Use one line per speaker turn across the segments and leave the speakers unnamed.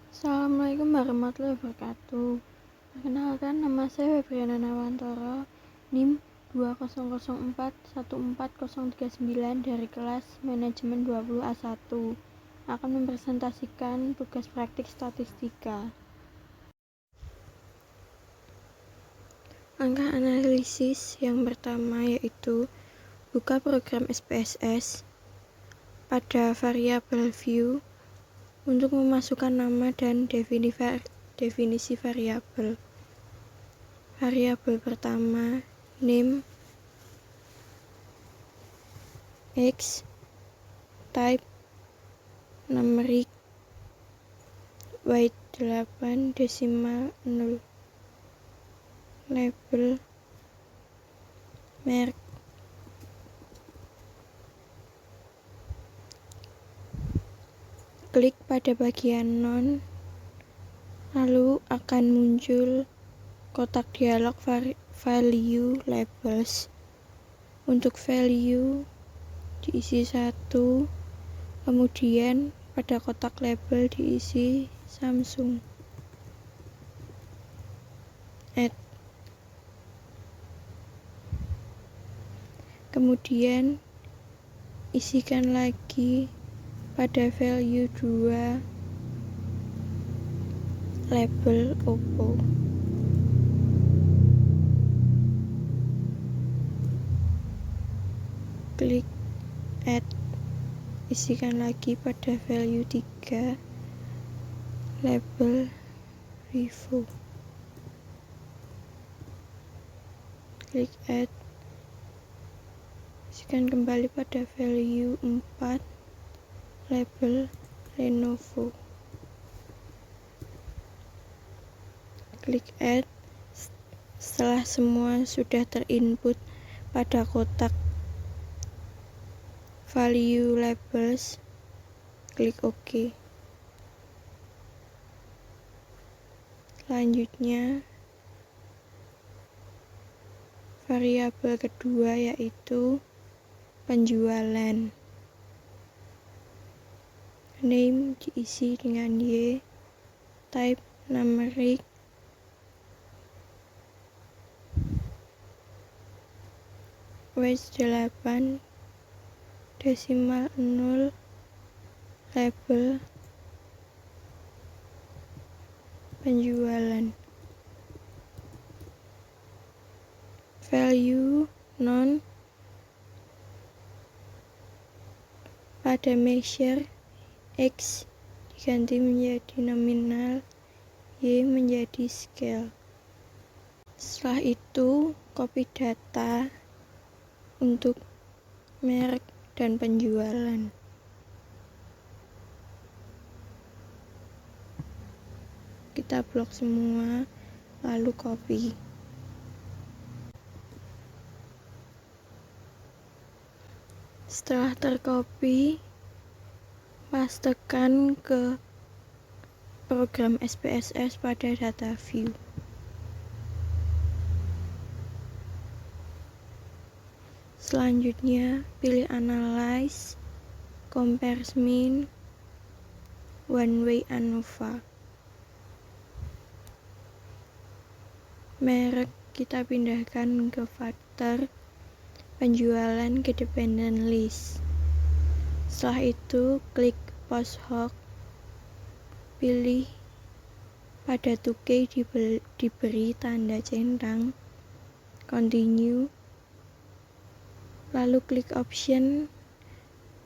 Assalamualaikum warahmatullahi wabarakatuh. Perkenalkan, nama saya Febriana Nawantoro, NIM 200414039 dari kelas Manajemen 20A1. Akan mempresentasikan tugas praktik statistika. Langkah analisis yang pertama yaitu buka program SPSS. Pada variabel view, untuk memasukkan nama dan definisi variabel. Variabel pertama, name, x, type, numeric, weight 8, desimal 0, label, merek. Klik pada bagian non, lalu akan muncul kotak dialog value labels. Untuk value diisi 1, kemudian pada kotak label diisi Samsung. Add. Kemudian isikan lagi pada value 2 label Oppo. Klik add, isikan lagi pada value 3 label Vivo. Klik add, isikan kembali pada value 4 label Lenovo. Klik add. Setelah semua sudah terinput pada kotak value labels, klik OK. Selanjutnya, variabel kedua yaitu penjualan. Name diisi dengan Y, type numeric, weight 8, desimal 0, label penjualan. Value non, pada measure X diganti menjadi nominal, Y menjadi scale. Setelah itu, copy data untuk merek dan penjualan. Kita blok semua, lalu copy. Setelah tercopy, pastekan ke program SPSS pada data view. Selanjutnya, pilih Analyze, Compares Mean, One Way ANOVA. Merek kita pindahkan ke faktor, penjualan ke dependent list. Setelah itu, klik post hoc, pilih pada tuke diberi tanda centang, continue, lalu klik option,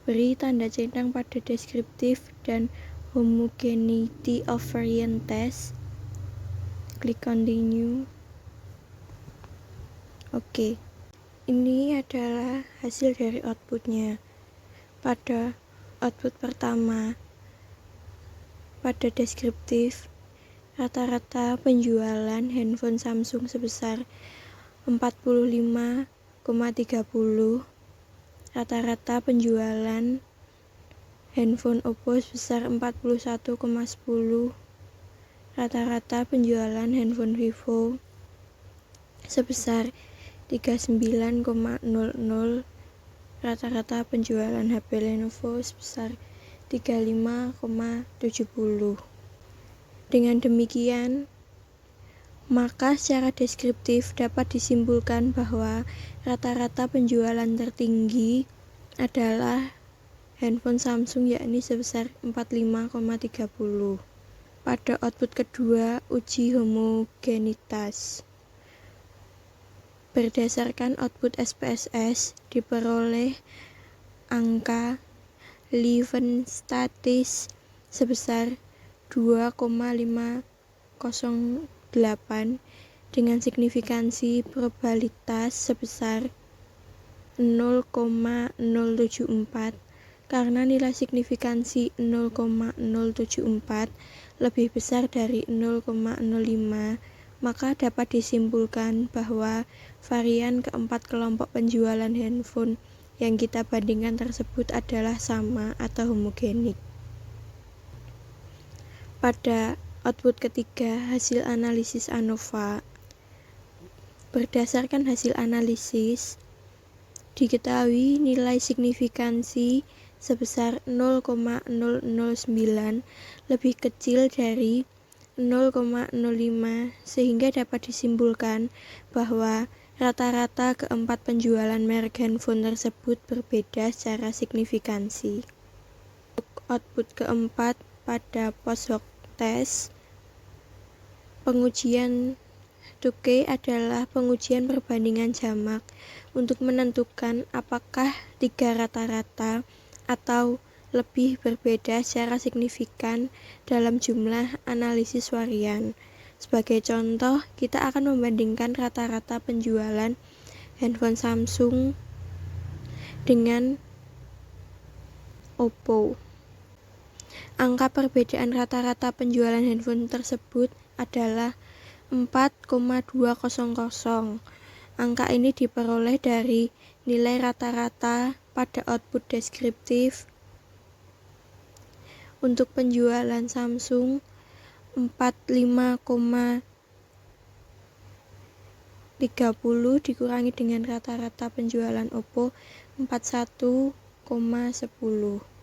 beri tanda centang pada descriptive dan homogeneity of variance test, klik continue. Oke, ini adalah hasil dari outputnya. Pada output pertama, pada deskriptif, rata-rata penjualan handphone Samsung sebesar 45,30, rata-rata penjualan handphone Oppo sebesar 41,10, rata-rata penjualan handphone Vivo sebesar 39,00, rata-rata penjualan HP Lenovo sebesar 35,70. Dengan demikian, maka secara deskriptif dapat disimpulkan bahwa rata-rata penjualan tertinggi adalah handphone Samsung, yakni sebesar 45,30. Pada output kedua, uji homogenitas. Berdasarkan output SPSS, diperoleh angka Leuvenstatistisch sebesar 2,508 dengan signifikansi probabilitas sebesar 0,074. Karena nilai signifikansi 0,074 lebih besar dari 0,05, maka dapat disimpulkan bahwa varian keempat kelompok penjualan handphone yang kita bandingkan tersebut adalah sama atau homogenik. Pada output ketiga, hasil analisis ANOVA. Berdasarkan hasil analisis, diketahui nilai signifikansi sebesar 0,009 lebih kecil dari 0,05, sehingga dapat disimpulkan bahwa rata-rata keempat penjualan merek handphone tersebut berbeda secara signifikansi. Untuk output keempat pada post hoc test, pengujian 2K adalah pengujian perbandingan jamak untuk menentukan apakah tiga rata-rata atau lebih berbeda secara signifikan dalam jumlah analisis varian. Sebagai contoh, kita akan membandingkan rata-rata penjualan handphone Samsung dengan Oppo. Angka perbedaan rata-rata penjualan handphone tersebut adalah 4,200. Angka ini diperoleh dari nilai rata-rata pada output deskriptif. Untuk penjualan Samsung 45,30 dikurangi dengan rata-rata penjualan Oppo 41,10.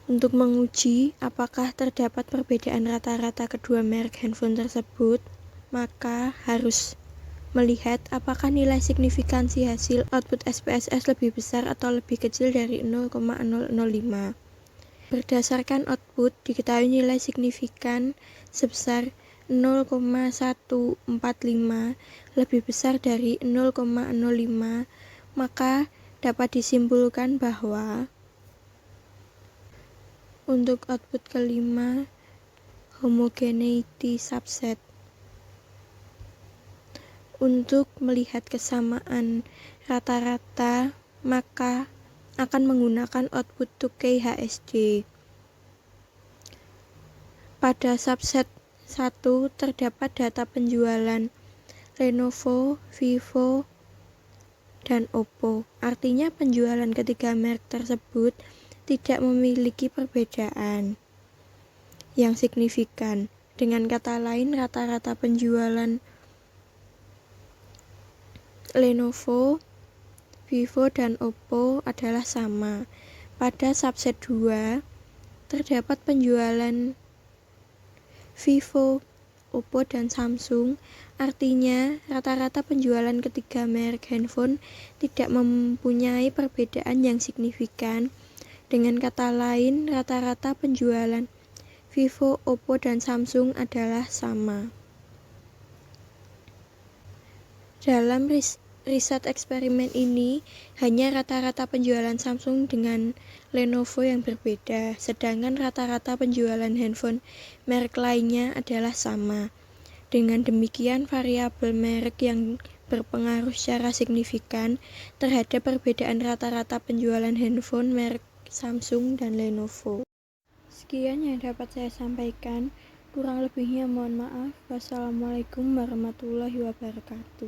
Untuk menguji apakah terdapat perbedaan rata-rata kedua merek handphone tersebut, maka harus melihat apakah nilai signifikansi hasil output SPSS lebih besar atau lebih kecil dari 0,005. Berdasarkan output, diketahui nilai signifikan sebesar 0,145 lebih besar dari 0,05, maka dapat disimpulkan bahwa untuk output kelima, homogeneity subset. Untuk melihat kesamaan rata-rata, maka akan menggunakan output 2K HSD. Pada subset 1 terdapat data penjualan Lenovo, Vivo, dan Oppo. Artinya penjualan ketiga merek tersebut tidak memiliki perbedaan yang signifikan. Dengan kata lain, rata-rata penjualan Lenovo, Vivo, dan Oppo adalah sama. Pada subset 2, terdapat penjualan Vivo, Oppo, dan Samsung. Artinya, rata-rata penjualan ketiga merek handphone tidak mempunyai perbedaan yang signifikan. Dengan kata lain, rata-rata penjualan Vivo, Oppo, dan Samsung adalah sama. Dalam riset eksperimen ini, hanya rata-rata penjualan Samsung dengan Lenovo yang berbeda, sedangkan rata-rata penjualan handphone merek lainnya adalah sama. Dengan demikian, variabel merek yang berpengaruh secara signifikan terhadap perbedaan rata-rata penjualan handphone merek Samsung dan Lenovo. Sekian yang dapat saya sampaikan. Kurang lebihnya mohon maaf. Wassalamualaikum warahmatullahi wabarakatuh.